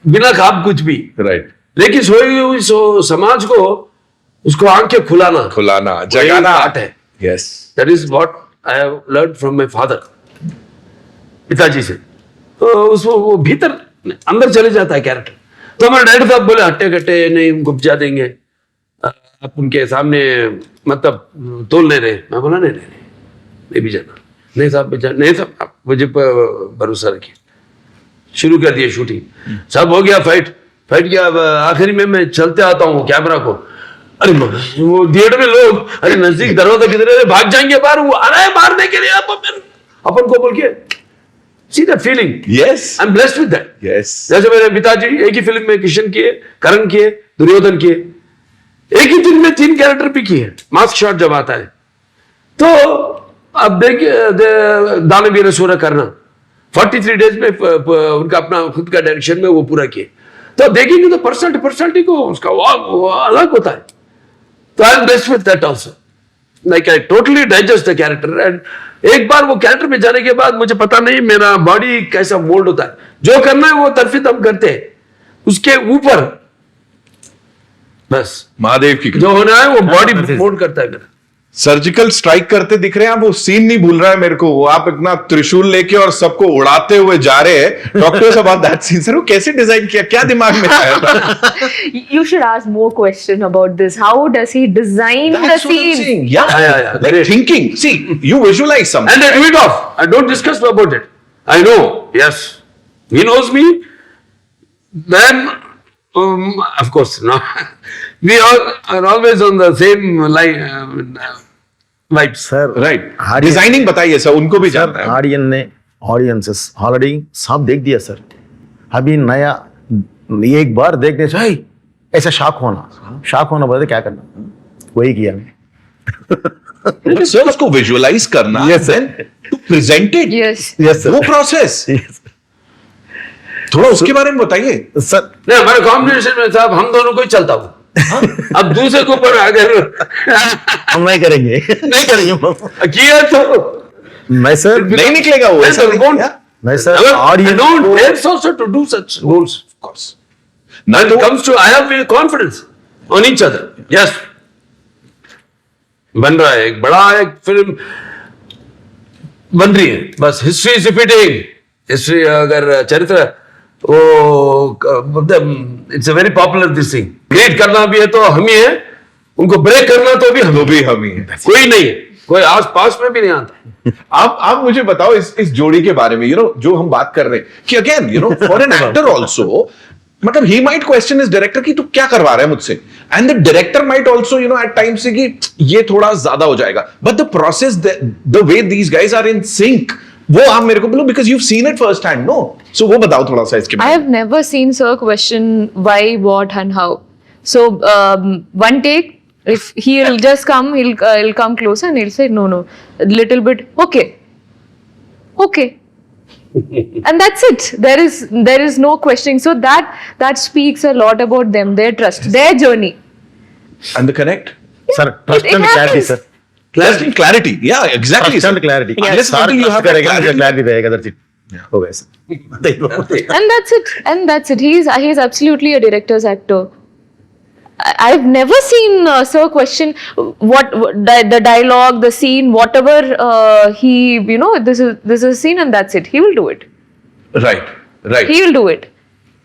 बिना खाब कुछ भी, राइट, लेकिन सोई हुई समाज को उसको आंखें खुलाना जगाना आर्ट है. Yes. That is what I have learn from my father, पिताजी से. तो उसको वो भीतर अंदर चले जाता है कैरेक्टर. तो हमारे डैडी साहब बोले हट्टे कट्टे नहीं उनको उपजा देंगे, आप उनके सामने मतलब तोल ले रहे. मैं बोला नहीं भी जाना. नहीं साहब नहीं साहब आप मुझे भरोसा रखिए. शुरू कर दिया शूटिंग. सब हो गया, फाइट किया. अब आखिरी में मैं चलते आता हूँ कैमरा को. अरे वो थिएटर में लोग अरे नजदीक दरवाजा किधर भाग जाएंगे बाहर, वो आ रहा है मारने के लिए. अपन को बोल के see that feeling. Yes. I'm blessed with that. Yes. जैसे मेरे पिताजी एक ही फिल्म में किशन किए, करण किए, दुर्योधन किए, एक ही दिन में 3 कैरेक्टर भी किए. मास्क शॉट जब आता है तो अब देखिए दानवीर सूर्य करना 43 डेज में उनका अपना खुद का डायरेक्शन में वो पूरा किए. तो अब देखेंगे तो पर्सनालिटी को उसका वो अलग होता है. तो I am blessed with that also. Like I totally digest the character. And एक बार वो कैरेक्टर में जाने के बाद मुझे पता नहीं मेरा बॉडी कैसा मोल्ड होता है. जो करना है वो तरफित हम करते हैं, उसके ऊपर बस महादेव की जो होना है वो बॉडी मोल्ड करता है मेरा. सर्जिकल स्ट्राइक करते दिख रहे हैं आप. वो सीन नहीं भूल रहा है मेरे को. वो आप इतना त्रिशूल लेके और सबको उड़ाते हुए जा रहे हैं. Talk to us about that scene. Sir वो कैसे डिजाइन किया, क्या दिमाग में आया था? You should ask more question about this. How does he design the That's what I'm scene? saying. Yeah. Yeah. Like Great. thinking. See, you visualize something. And I do it off. I don't discuss about it. I know. Yes, he knows me. Then, of course, no. We all are always on the same line. Vibes. Sir Right. Aryan- designing बताइए sir, उनको भी जानना है. Audiences already सब देख दिया sir. अभी नया एक बार देखने से "हे, ऐसा शॉक होना बोले क्या करना, वही किया मैं. सर उसको विजुअलाइज करना, Yes, sir. then to present it. Yes. Yes वो प्रोसेस थोड़ा उसके बारे में बताइए. सर. नहीं हमारे कॉम्बिनेशन में साहब हम दोनों को ही चलता हूँ. अब दूसरे के ऊपर अगर हम नहीं करेंगे किया तो मैं सर नहीं निकलेगा वो ऐसा. मैं sir audience There's also to do such roles, of course. ना When तो it comes to, I have confidence on each other. Yes. बन रहा है एक बड़ा एक फिल्म बन रही है. बस हिस्ट्री इज रिपीटिंग. हिस्ट्री अगर चरित्र वो it's a very popular this thing. Create करना भी है तो हम ही है, उनको ब्रेक करना तो भी हम ही है. कोई नहीं है, कोई आस पास में भी नहीं आता. आप मुझे बताओ इस जोड़ी के बारे में. जो हम बात कर रहे हैं कि again for an actor also, मतलब he might question is director की तू क्या करवा रहा है मुझसे, and the director might also at times say कि ये थोड़ा ज्यादा हो जाएगा. But the process, the way these guys are in sync, वो आप मेरे को बोलो because you seen it first hand. No, so वो बताओ थोड़ा सा इसके I बारे में. have never seen Sir question why, what, and how. So one take, if he'll just come, he'll come closer and he'll say no, a little bit. Okay, and that's it. There is no questioning. So that speaks a lot about them, their trust, their journey. And the connect. Sir trust it and clarity happens. Sir. Clarity. Yeah, exactly. Trust and clarity. Unless until you have that clarity. Clarity रहेगा that's it. हो गया sir. And that's it. He's absolutely a director's actor. I've never seen Sir question what the dialogue, the scene, whatever he this is a scene and that's it. He will do it. Right. He will do it,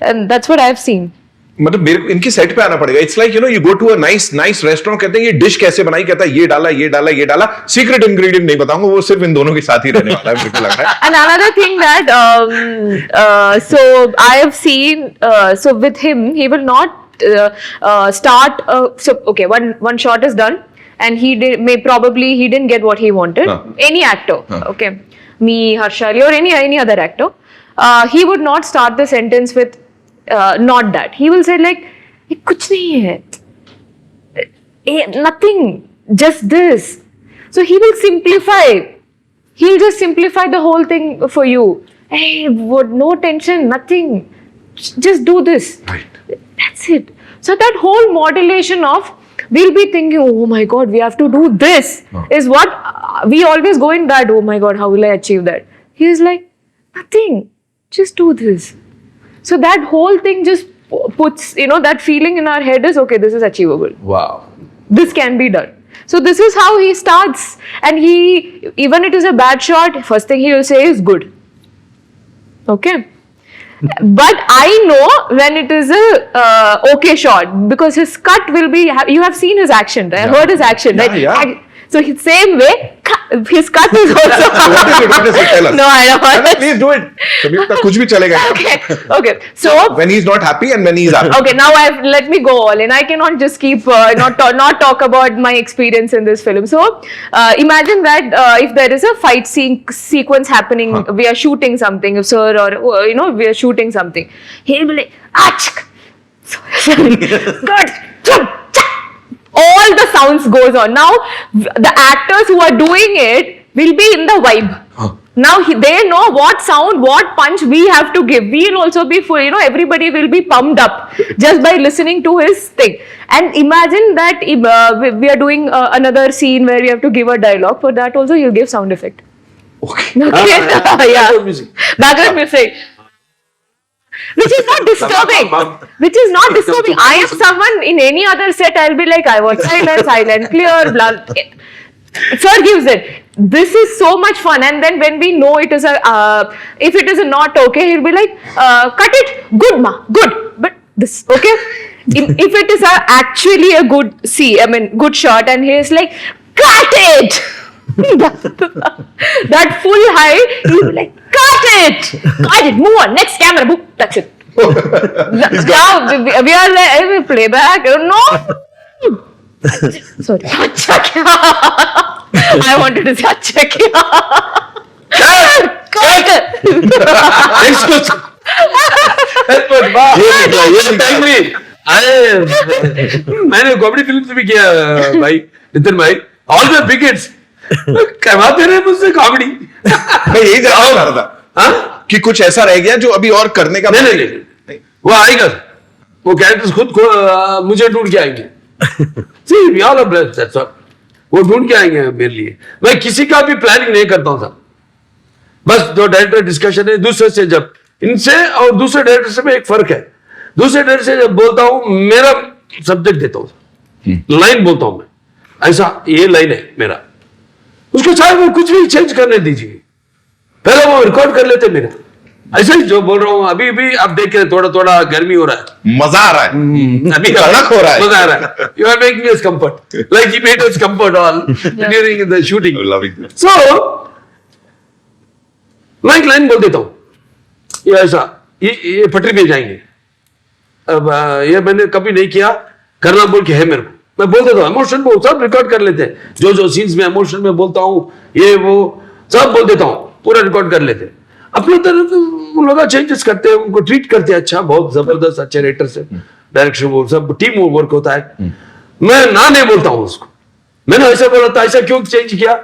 and that's what I've seen. मतलब मेरे को इनकी set पे आना पड़ेगा. It's like you go to a nice restaurant, कहते हैं ये डिश कैसे बनाई, कहता है ये डाला. सीक्रेट इंग्रेडिएंट नहीं बताऊंगा, वो सिर्फ इन दोनों के साथ ही रहने वाला है, मेरे को लग रहा है. And another thing that so I have seen so with him he will not start so okay, one shot is done and he didn't get what he wanted. Any actor, okay, me, Harshali, or any other actor, he would not start the sentence with not that. He will say like kuch nahi hai, nothing, just this. So he will simplify. He'll just simplify the whole thing for you. Hey, no tension, nothing. Just do this. Right. That's it. So that whole modulation of we'll be thinking, oh my God, we have to do this, is what we always go in that, oh my God, how will I achieve that? He is like, nothing, just do this. So that whole thing just puts, you know, that feeling in our head is, okay, this is achievable. Wow. This can be done. So this is how he starts, and he, even it is a bad shot, first thing he will say is good. Okay. But I know when it is a okay shot, because his cut will be, you have seen his action, right? Yeah. Heard his action, right? Yeah. So his same way, his cut is also. What is it? Tell us. No, I don't want to. Please do it. Samyukta, कुछ भी चलेगा. Okay. So. When he's not happy and when he's happy. Okay, now let me go all in. I cannot just keep not talk about my experience in this film. So imagine that if there is a fight sequence happening, we are shooting something, if sir, or you know, we are shooting something, he'll be like, achk, good, all the sounds goes on. Now the actors who are doing it will be in the vibe. Now they know what sound, what punch we have to give. We'll also be full, you know, everybody will be pumped up just by listening to his thing. And imagine that we are doing another scene where we have to give a dialogue. For that also he'll give sound effect. Okay. Yeah. Background music. Background music. Which is not disturbing. Which is not disturbing. I am someone in any other set, I'll be like, I want silent, clear, blah. Sir gives it. This is so much fun. And then when we know it is a, if it is a not okay, he'll be like, cut it, good ma, good. But this, okay? If it is actually a good good shot, and he is like, cut it! That full high, he'll be like, cut it, move on, next camera, boom, that's it. Now we are like, playback, no. Sorry. अच्छा क्या? I wanted to say अच्छा क्या? Cut. Next question. मैंने comedy film से भी किया भाई नितिन भाई. ऑल द बिगेट्स करवाते रहे मुझसे कॉमेडी. मैं यही जानना चाह रहा था. हाँ? कि कुछ ऐसा रह गया जो अभी और करने का. नहीं. वो आएगा. वो कैरेक्टर्स खुद मुझे ढूंढ के आएंगे. See, we all are blessed, that's all. वो ढूंढ के आएंगे मेरे लिए. मैं किसी का भी प्लानिंग नहीं करता हूँ साहब. बस जो डायरेक्टर डिस्कशन है दूसरे से, जब इनसे और दूसरे डायरेक्टर से में एक फर्क है. दूसरे डायरेक्टर से जब बोलता हूँ मेरा सब्जेक्ट देता हूँ, लाइन बोलता हूँ मैं, ऐसा ये लाइन है मेरा, उसको चाहे वो कुछ भी चेंज करने दीजिए, पहले वो रिकॉर्ड कर लेते मेरा. ऐसा ही जो बोल रहा हूँ अभी भी आप देख के थोड़ा थोड़ा गर्मी हो रहा है, मजा आ रहा है, अभी कड़क हो रहा है, मजा आ रहा है. You are making us comfort, like he made us comfort all during the shooting. So मैं एक लाइन बोल देता हूँ, ये ऐसा, ये पटरी पे जाएंगे. अब ये मैंने कभी नहीं किया, करना बोल के है मेरे को, मैं बोल देता हूँ. इमोशन वो सब रिकॉर्ड कर लेते हैं, जो सीन्स में इमोशन में बोलता हूँ ये वो सब बोल देता हूँ, पूरा रिकॉर्ड कर लेते हैं. अपनी तरफ उन लोग चेंजेस करते हैं, उनको ट्रीट करते हैं अच्छा, बहुत जबरदस्त अच्छे राइटर से, डायरेक्शन वो सब टीम वर्क होता है. मैं ना नहीं बोलता हूँ उसको, मैंने ऐसा बोला था, ऐसा क्यों चेंज किया,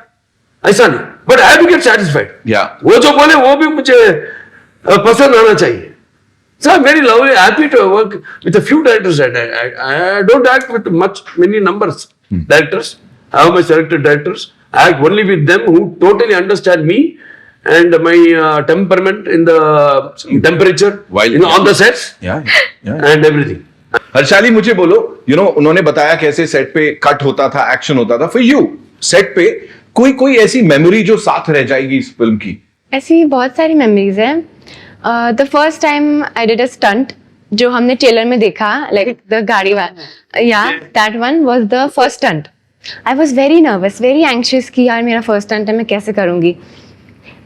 ऐसा नहीं, but I have to get satisfied. वो जो बोले वो भी मुझे पसंद आना चाहिए. So I'm very lovely, happy to work with a few directors. I don't act with many numbers directors. I have my selected directors. I act only with them who totally understand me and my temperament in the temperature, on the sets and everything. Harshali मुझे बोलो, उन्होंने बताया कैसे set पे cut होता था, action होता था. फॉर यू सेट पे कोई ऐसी मेमोरी जो साथ रह जाएगी इस फिल्म की? ऐसी बहुत सारी मेमोरीज हैं. The first time I did a stunt जो हमने ट्रेलर में देखा, लाइक द गाड़ी वाला, या that one was the first stunt. I was very nervous, very anxious कि यार मेरा फर्स्ट स्टंट है, मैं कैसे करूँगी.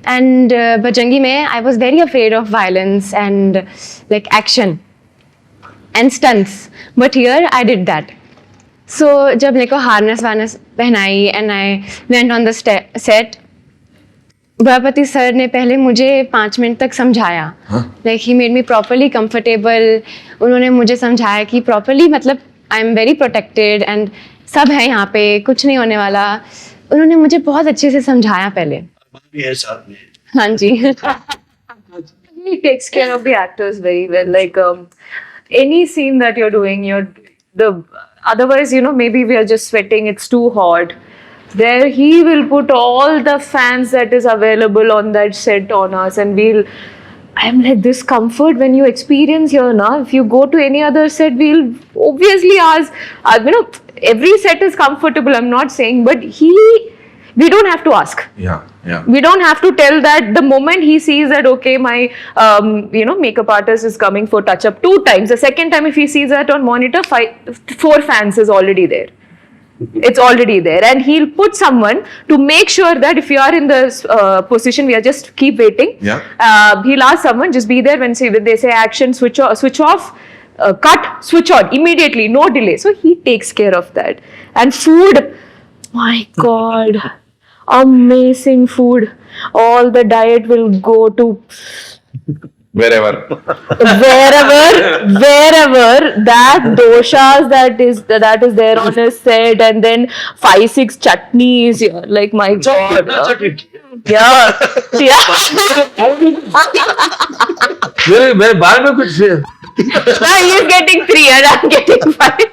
एंड बजरंगी में I was very afraid of violence and like action and stunts, but here I did that. So जब मेरे को हार्नेस वार्नेस पहनाई and I went on the set, Prabhapati sir ने पहले मुझे 5 मिनट तक समझाया, like he made me properly comfortable. उन्होंने मुझे समझाया कि प्रॉपरली, मतलब I am very protected and सब है यहाँ पे, कुछ नहीं होने वाला. उन्होंने मुझे बहुत अच्छे से समझाया पहले. हाँ जी. He takes care of the actors very well. Like any scene that you're doing, otherwise, maybe we are just sweating, it's too hot. There he will put all the fans that is available on that set on us, and I'm like, this comfort when you experience here now, if you go to any other set, we'll obviously ask, every set is comfortable, I'm not saying, but we don't have to ask. Yeah. We don't have to tell that the moment he sees that, okay, my, makeup artist is coming for touch up 2 times. The second time, if he sees that on monitor, 4 fans is already there. It's already there, and he'll put someone to make sure that if you are in this position, we are just keep waiting. Yeah. He'll ask someone, just be there when they say action, switch off, cut, switch on immediately, no delay. So he takes care of that. And food, my God, amazing food. All the diet will go to Wherever that doshas that is there on his set, and then 5-6 chutneys. You're like, my God. Yeah. मेरे बारे में कुछ He is getting 3 and I'm getting 5.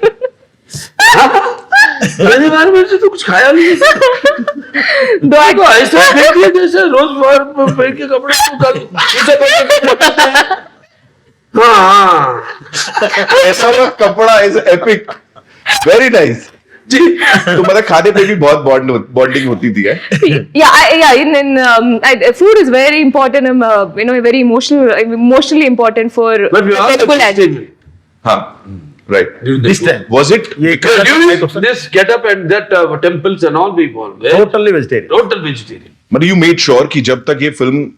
मेरे बारे में से तो कुछ खाया नहीं तो ऐसा फेंक दिया जैसे रोज पहन के कपड़े हाँ ऐसा वाला कपड़ा इज एपिक, वेरी नाइस जी। तो मतलब खाने पे भी बहुत बॉन्डिंग होती थी है? Food is very important, very emotionally important for Telugu language. हाँ, right. This time Was it? this get up and that temples and all people totally vegetarian. total vegetarian. मतलब you made sure कि जब तक ये film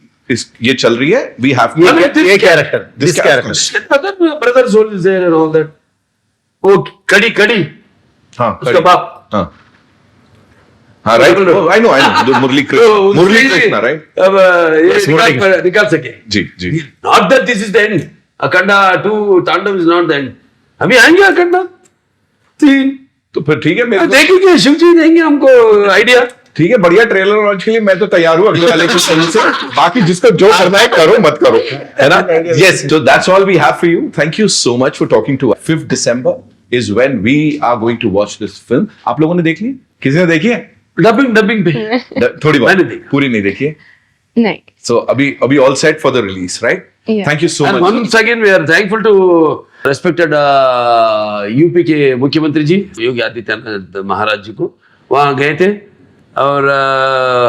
ये चल रही है, we have to I mean, ये character, this character. other brother soul is there and all that. वो कड़ी हाँ, उसका बाप हाँ, right. Oh, I know. जो मुरली कृष्णा, right? अब ये निकाल सके जी. Not that this is the end. Akhanda 2 Tandav is not the end. अभी आएंगे अखंडा 3 तो फिर ठीक है, मेरे देखेंगे शिव जी देंगे हमको आइडिया। ठीक है, बढ़िया ट्रेलर लॉन्च के लिए मैं तो तैयार हूँ अगले वाले के समय से। बाकी जिसको जो करना है करो, मत करो, है ना? Yes, so that's all we have for you. Thank you so much for talking to us. 5th December is when we are going to watch this film. आप लोगों ने देख ली? किसी ने देखी है? डबिंग पे थोड़ी मैंने बहुत, देखा। पूरी नहीं देखी है? नहीं. So अभी all set for the release, right? Yeah. Thank you so And much. once again we are thankful to respected UP के मुख्यमंत्री जी योगी आदित्यनाथ महाराज जी को। वहाँ गए थे और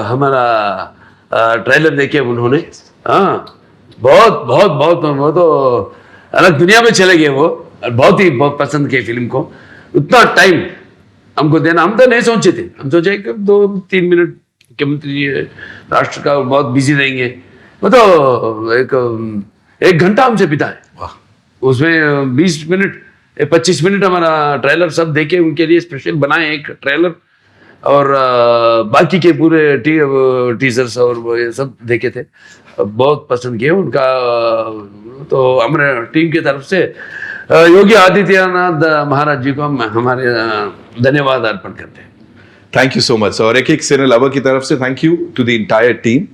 हमारा ट्रेलर देखे उन्होंने। हाँ, बहुत वो तो अलग दुनिया में चले गए वो, और बहुत पसंद किए फिल्म को। उतना टाइम हमको देना, हम तो नहीं सोचे थे, हम सोचे कि 2-3 मिनट मुख्यमंत्री जी राष्ट्र का बहुत बिजी रहेंगे, वो तो एक घंटा हमसे बिताए। उसमें 20 मिनट 25 मिनट हमारा ट्रेलर सब देखे, उनके लिए स्पेशल बनाए एक ट्रेलर, और बाकी के पूरे टीजर्स और वो ये सब देखे थे, बहुत पसंद किए उनका। तो हमारे टीम की तरफ से योगी आदित्यनाथ महाराज जी को हम हमारे धन्यवाद अर्पण करते हैं। Thank you so much. और एक सिने लवर की तरफ से thank you to the entire team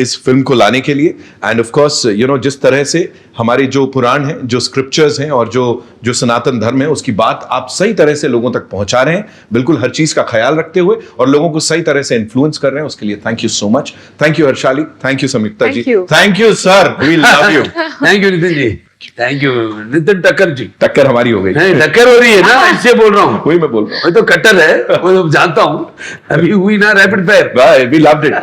इस फिल्म को लाने के लिए। एंड ऑफ कोर्स जिस तरह से हमारे जो पुराण हैं, जो स्क्रिप्चर्स हैं और जो सनातन धर्म है, उसकी बात आप सही तरह से लोगों तक पहुंचा रहे हैं, बिल्कुल हर चीज का ख्याल रखते हुए, और लोगों को सही तरह से इन्फ्लुएंस कर रहे हैं, उसके लिए thank you so much. Thank you Harshali, thank you Sanyukta ji, thank you sir, we love you. Thank you Nitin ji, thank you Nitin Takkar ji. टक्कर हमारी हो गई, नहीं टक्कर हो रही है ना, इससे बोल रहा हूँ, वही मैं बोल रहा मैं तो कट्टर है, वो जानता हूँ, अभी हुई ना रैपिड फायर। हूँ। We loved it.